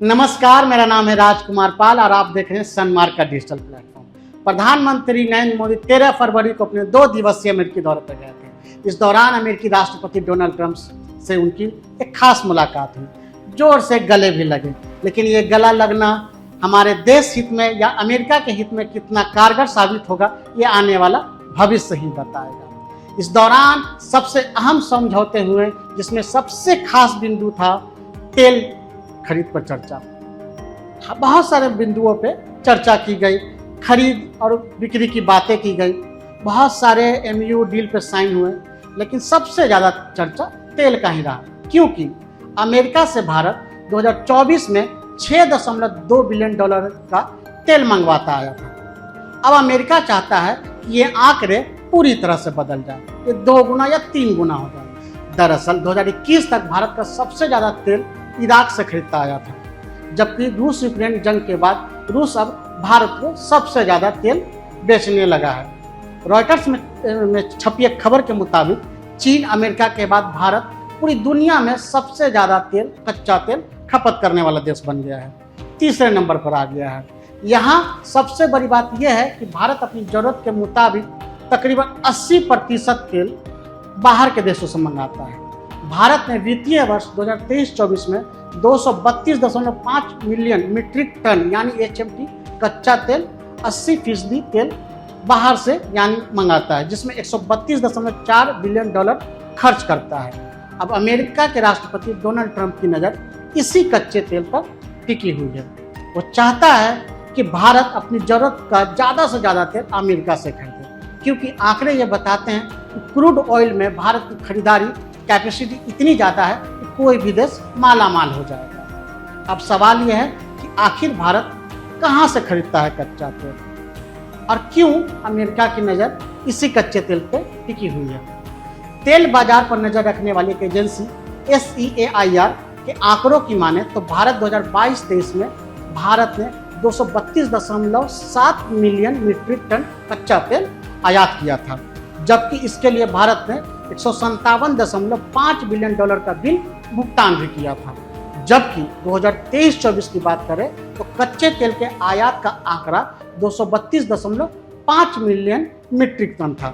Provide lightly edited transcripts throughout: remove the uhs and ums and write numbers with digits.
नमस्कार, मेरा नाम है राजकुमार पाल और आप देख रहे हैं सनमार्क का डिजिटल प्लेटफॉर्म। प्रधानमंत्री नरेंद्र मोदी 13 फरवरी को अपने 2 दिवसीय अमेरिकी दौरे पर गए थे। इस दौरान अमेरिकी राष्ट्रपति डोनाल्ड ट्रंप से उनकी एक खास मुलाकात हुई। जोर से गले भी लगे, लेकिन ये गला लगना हमारे देश हित में या अमेरिका के हित में कितना कारगर साबित होगा, ये आने वाला भविष्य ही बताएगा। इस दौरान सबसे अहम समझौते हुए, जिसमें सबसे खास बिंदु था तेल खरीद पर चर्चा। बहुत सारे बिंदुओं पे चर्चा की गई, खरीद और बिक्री की बातें की गई, बहुत सारे एमयू डील पे साइन हुए, लेकिन सबसे ज़्यादा चर्चा तेल का ही रहा, क्योंकि अमेरिका से भारत 2024 में $6.2 बिलियन का तेल मंगवाता आया था। अब अमेरिका चाहता है कि ये आंकड़े पूरी तरह से बदल जाए, ये 2 गुना या 3 गुना हो जाए। दरअसल 2021 तक भारत का सबसे ज़्यादा तेल इराक से खरीदता आया था, जबकि रूस यूक्रेन जंग के बाद रूस अब भारत को सबसे ज़्यादा तेल बेचने लगा है। रॉयटर्स में छपी एक खबर के मुताबिक चीन अमेरिका के बाद भारत पूरी दुनिया में सबसे ज़्यादा तेल, कच्चा तेल खपत करने वाला देश बन गया है, तीसरे नंबर पर आ गया है। यहाँ सबसे बड़ी बात यह है कि भारत अपनी ज़रूरत के मुताबिक तकरीबन 80% तेल बाहर के देशों से मंगाता है। भारत ने वित्तीय वर्ष 2023-24 में 232.5 मिलियन मीट्रिक टन यानी HMT कच्चा तेल, 80% तेल बाहर से यानी मंगाता है, जिसमें $132.4 बिलियन खर्च करता है। अब अमेरिका के राष्ट्रपति डोनाल्ड ट्रंप की नज़र इसी कच्चे तेल पर टिकी हुई है। वो चाहता है कि भारत अपनी ज़रूरत का ज़्यादा से ज़्यादा तेल अमेरिका से खरीदे, क्योंकि आंकड़े ये बताते हैं कि क्रूड ऑयल में भारत की खरीदारी कैपेसिटी इतनी ज़्यादा है कि कोई भी देश माला माल हो जाएगा। अब सवाल यह है कि आखिर भारत कहाँ से खरीदता है कच्चा तेल, और क्यों अमेरिका की नज़र इसी कच्चे तेल पर टिकी हुई है। तेल बाजार पर नज़र रखने वाली एक एजेंसी SEAIR के आंकड़ों की माने तो भारत 2022-23 में भारत ने 232.7 मिलियन मीट्रिक टन कच्चा तेल आयात किया था, जबकि इसके लिए भारत ने $157.5 बिलियन का बिल भुगतान भी किया था। जबकि 2023-24 की बात करें तो कच्चे तेल के आयात का आंकड़ा 232.5 मिलियन मीट्रिक टन था।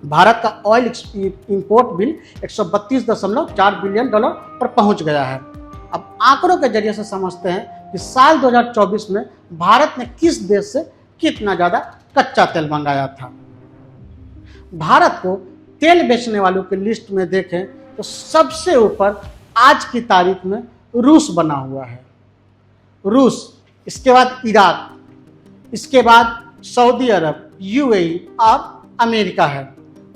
भारत का ऑयल इंपोर्ट बिल $132.4 बिलियन पर पहुंच गया है। अब आंकड़ों के जरिए से समझते हैं कि साल 2024 में भारत ने किस देश से कितना ज़्यादा कच्चा तेल मंगाया था। भारत को तेल बेचने वालों की लिस्ट में देखें तो सबसे ऊपर आज की तारीख में रूस बना हुआ है। रूस, इसके बाद इराक, इसके बाद सऊदी अरब, UAE और अमेरिका है।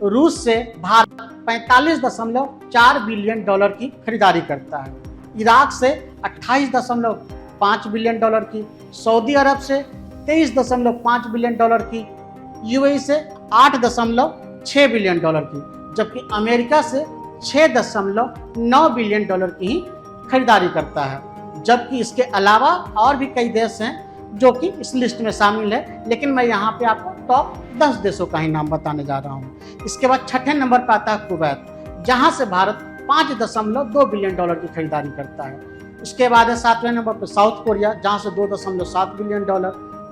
रूस से भारत $45.4 बिलियन की खरीदारी करता है, इराक से $28.5 बिलियन की, सऊदी अरब से $23.5 बिलियन की, UAE से $8.6 बिलियन की, जबकि अमेरिका से $6.9 बिलियन की ही खरीदारी करता है। जबकि इसके अलावा और भी कई देश हैं जो कि इस लिस्ट में शामिल है, लेकिन मैं यहाँ पे आपको टॉप 10 देशों का ही नाम बताने जा रहा हूँ। इसके बाद छठे नंबर पर आता है कुवैत, जहाँ से भारत $5.2 बिलियन की खरीदारी करता है। उसके बाद है 7वें नंबर पर साउथ कोरिया, जहाँ से $2.7 बिलियन।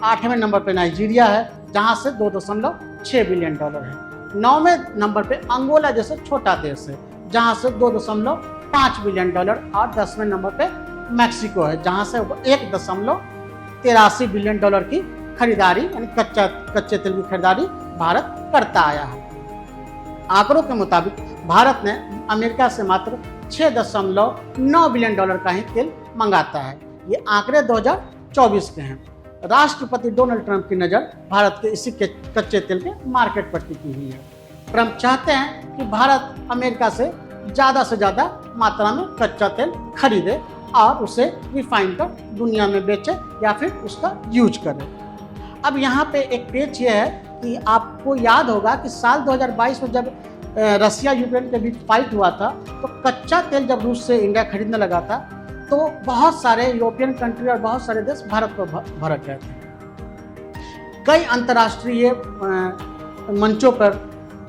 8वें नंबर पर नाइजीरिया है, जहाँ से $2.6 बिलियन है। 9वें नंबर पे अंगोला जैसे छोटा देश है, जहाँ से $2.5 बिलियन। और 10वें नंबर पे मैक्सिको है, जहाँ से $1.83 बिलियन की खरीदारी यानी कच्चे तेल की खरीदारी भारत करता आया है। आंकड़ों के मुताबिक भारत ने अमेरिका से मात्र $6.9 बिलियन का ही तेल मंगाता है। ये आंकड़े 2024 के हैं। राष्ट्रपति डोनाल्ड ट्रंप की नज़र भारत के इसी कच्चे तेल के मार्केट पर टिकी हुई है। ट्रंप चाहते हैं कि भारत अमेरिका से ज़्यादा मात्रा में कच्चा तेल खरीदे और उसे रिफाइन कर दुनिया में बेचे या फिर उसका यूज करे। अब यहाँ पे एक पेच ये है कि आपको याद होगा कि साल 2022 में जब रसिया यूक्रेन के बीच फाइट हुआ था, तो कच्चा तेल जब रूस से इंडिया खरीदने लगा था, तो बहुत सारे यूरोपियन कंट्री और बहुत सारे देश भारत पर भड़क गए थे। कई अंतर्राष्ट्रीय मंचों पर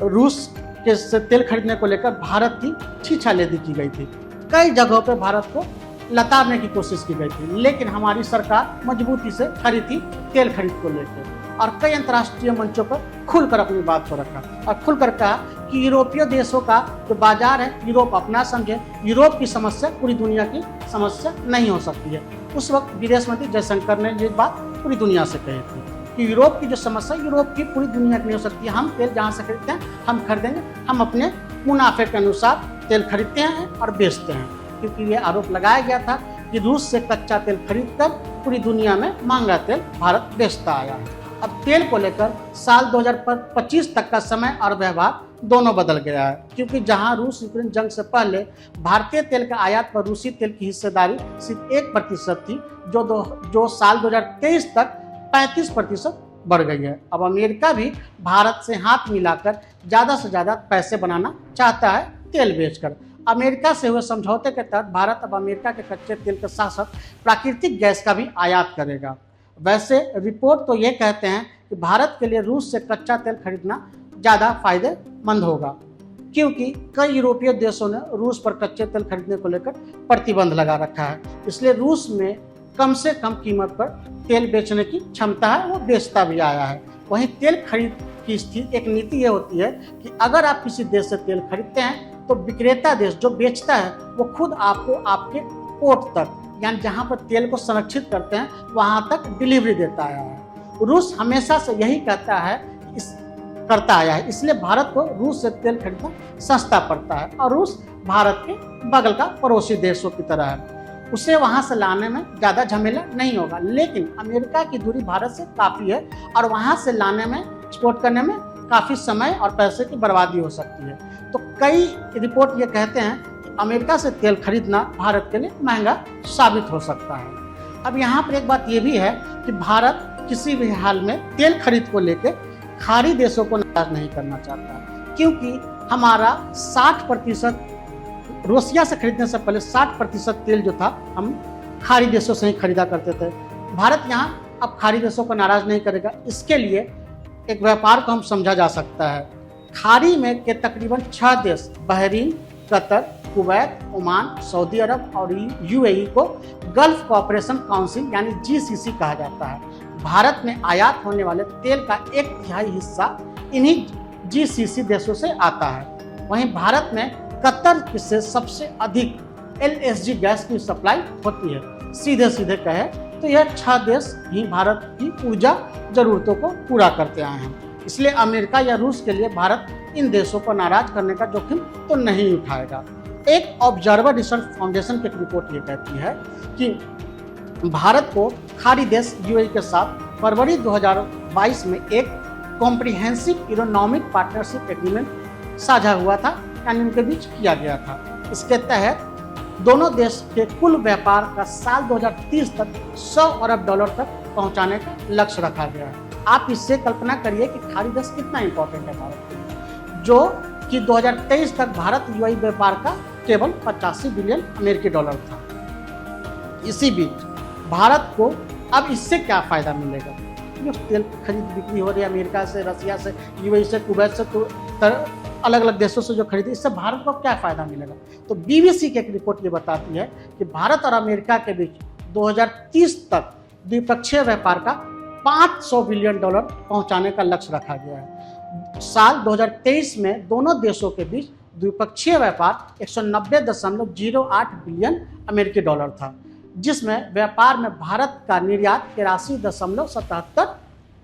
रूस के से तेल खरीदने को लेकर भारत की छीछालेदी की गई थी। कई जगहों पर भारत को लताड़ने की कोशिश की गई थी, लेकिन हमारी सरकार मजबूती से खड़ी थी तेल खरीद को लेकर और कई अंतर्राष्ट्रीय मंचों पर खुलकर अपनी बात को रखा और खुलकर कहा कि यूरोपीय देशों का जो बाजार है यूरोप अपना समझे, यूरोप की समस्या पूरी दुनिया की समस्या नहीं हो सकती है। उस वक्त विदेश मंत्री जयशंकर ने ये बात पूरी दुनिया से कही थी कि यूरोप की जो समस्या यूरोप की पूरी दुनिया की नहीं हो सकती है। हम तेल जहाँ से खरीदते हैं हम खरीदेंगे, हम अपने मुनाफे के अनुसार तेल खरीदते हैं और बेचते हैं, क्योंकि ये आरोप लगाया गया था कि रूस से कच्चा तेल खरीदकर पूरी दुनिया में महंगा तेल भारत बेचता आया है। अब तेल को लेकर साल 2025 तक का समय और व्यवहार दोनों बदल गया है, क्योंकि जहां रूस यूक्रेन जंग से पहले भारतीय तेल का आयात पर रूसी तेल की हिस्सेदारी सिर्फ 1% थी, जो साल 2023 तक 35% बढ़ गई है। अब अमेरिका भी भारत से हाथ मिलाकर ज़्यादा से ज़्यादा पैसे बनाना चाहता है तेल बेचकर। अमेरिका से हुए समझौते के तहत भारत अब अमेरिका के कच्चे तेल के साथ साथ प्राकृतिक गैस का भी आयात करेगा। वैसे रिपोर्ट तो ये कहते हैं कि भारत के लिए रूस से कच्चा तेल खरीदना ज़्यादा फायदेमंद होगा, क्योंकि कई यूरोपीय देशों ने रूस पर कच्चे तेल खरीदने को लेकर प्रतिबंध लगा रखा है। इसलिए रूस में कम से कम कीमत पर तेल बेचने की क्षमता है, वो बेचता भी आया है। वहीं तेल खरीद की स्थिति एक नीति ये होती है कि अगर आप किसी देश से तेल खरीदते हैं तो विक्रेता देश जो बेचता है वो खुद आपको आपके पोर्ट तक, यानी जहाँ पर तेल को संरक्षित करते हैं वहाँ तक डिलीवरी देता आया है। रूस हमेशा से यही करता आया है, इसलिए भारत को रूस से तेल खरीदना सस्ता पड़ता है और रूस भारत के बगल का पड़ोसी देशों की तरह है, उसे वहाँ से लाने में ज़्यादा झमेला नहीं होगा। लेकिन अमेरिका की दूरी भारत से काफ़ी है और वहाँ से लाने में, एक्सपोर्ट करने में काफ़ी समय और पैसे की बर्बादी हो सकती है। तो कई रिपोर्ट ये कहते हैं कि अमेरिका से तेल खरीदना भारत के लिए महंगा साबित हो सकता है। अब यहाँ पर एक बात ये भी है कि भारत किसी भी हाल में तेल खरीद को लेकर खाड़ी देशों को नाराज नहीं करना चाहता, क्योंकि हमारा 60% रूसिया से खरीदने से पहले 60% तेल जो था हम खाड़ी देशों से ही खरीदा करते थे। भारत यहाँ अब खाड़ी देशों को नाराज नहीं करेगा। इसके लिए एक व्यापार को हम समझा जा सकता है। खाड़ी में के तकरीबन 6 देश Bahrain, Qatar, Kuwait, Oman, Saudi Arabia और यूएई को गल्फ कोऑपरेशन काउंसिल यानी GCC कहा जाता है। भारत में आयात होने वाले तेल का 1/3 हिस्सा इन्हीं GCC देशों से आता है। वहीं भारत में कतर से सबसे अधिक LSG गैस की सप्लाई होती है। सीधे कहे तो यह 6 देश ही भारत की ऊर्जा जरूरतों को पूरा करते आए हैं। इसलिए अमेरिका या रूस के लिए भारत इन देशों को नाराज करने का जोखिम तो नहीं उठाएगा। एक ऑब्जर्वर रिसर्च फाउंडेशन की रिपोर्ट ये कहती है कि भारत को खाड़ी देश यूएई के साथ फरवरी 2022 में एक कॉम्प्रिहेंसिव इकोनॉमिक पार्टनरशिप एग्रीमेंट साझा हुआ था, यानी उनके बीच किया गया था। इसके तहत दोनों देश के कुल व्यापार का साल 2030 तक $100 अरब तक पहुंचाने का लक्ष्य रखा गया है। आप इससे कल्पना करिए कि खाड़ी देश कितना इंपॉर्टेंट है भारत के लिए, जो कि 2023 तक भारत यूएई व्यापार का केवल 85 बिलियन अमेरिकी डॉलर था। इसी बीच भारत को अब इससे क्या फ़ायदा मिलेगा? जो तेल खरीद बिक्री हो रही है अमेरिका से, रसिया से, यूएई से, कुवैत से, तो अलग अलग देशों से जो खरीदी, इससे भारत को क्या फ़ायदा मिलेगा? तो BBC की एक रिपोर्ट ये बताती है कि भारत और अमेरिका के बीच 2030 तक द्विपक्षीय व्यापार का $500 बिलियन पहुंचाने का लक्ष्य रखा गया है। साल 2023 में दोनों देशों के बीच द्विपक्षीय व्यापार 190.08 बिलियन अमेरिकी डॉलर था, जिसमें व्यापार में भारत का निर्यात 83.77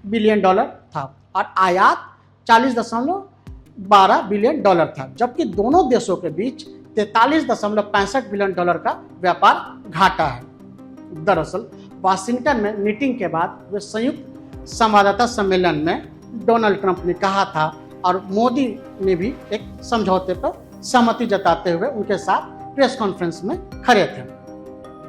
बिलियन डॉलर था और आयात 40.12 बिलियन डॉलर था, जबकि दोनों देशों के बीच 43.65 बिलियन डॉलर का व्यापार घाटा है। दरअसल वाशिंगटन में मीटिंग के बाद वे संयुक्त संवाददाता सम्मेलन में डोनाल्ड ट्रंप ने कहा था और मोदी ने भी एक समझौते पर सहमति जताते हुए उनके साथ प्रेस कॉन्फ्रेंस में खड़े थे,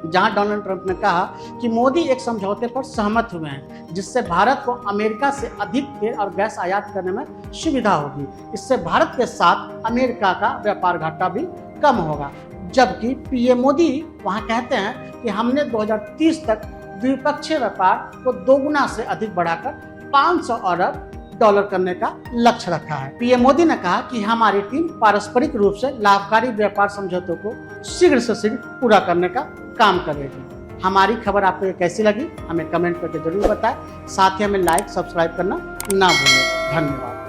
जहां डोनाल्ड ट्रंप ने कहा कि मोदी एक समझौते पर सहमत हुए हैं जिससे भारत को अमेरिका से अधिक तेल और गैस आयात करने में सुविधा होगी। इससे भारत के साथ अमेरिका का व्यापार घाटा भी कम होगा। जबकि पीएम मोदी वहां कहते हैं कि हमने 2030 तक द्विपक्षीय व्यापार को दोगुना से अधिक बढ़ाकर $500 अरब करने का लक्ष्य रखा है। पीएम मोदी ने कहा कि हमारी टीम पारस्परिक रूप से लाभकारी व्यापार समझौतों को शीघ्र से शीघ्र पूरा करने का काम करेगी। हमारी खबर आपको कैसी लगी हमें कमेंट करके जरूर बताएं। साथ ही हमें लाइक सब्सक्राइब करना ना भूलें। धन्यवाद।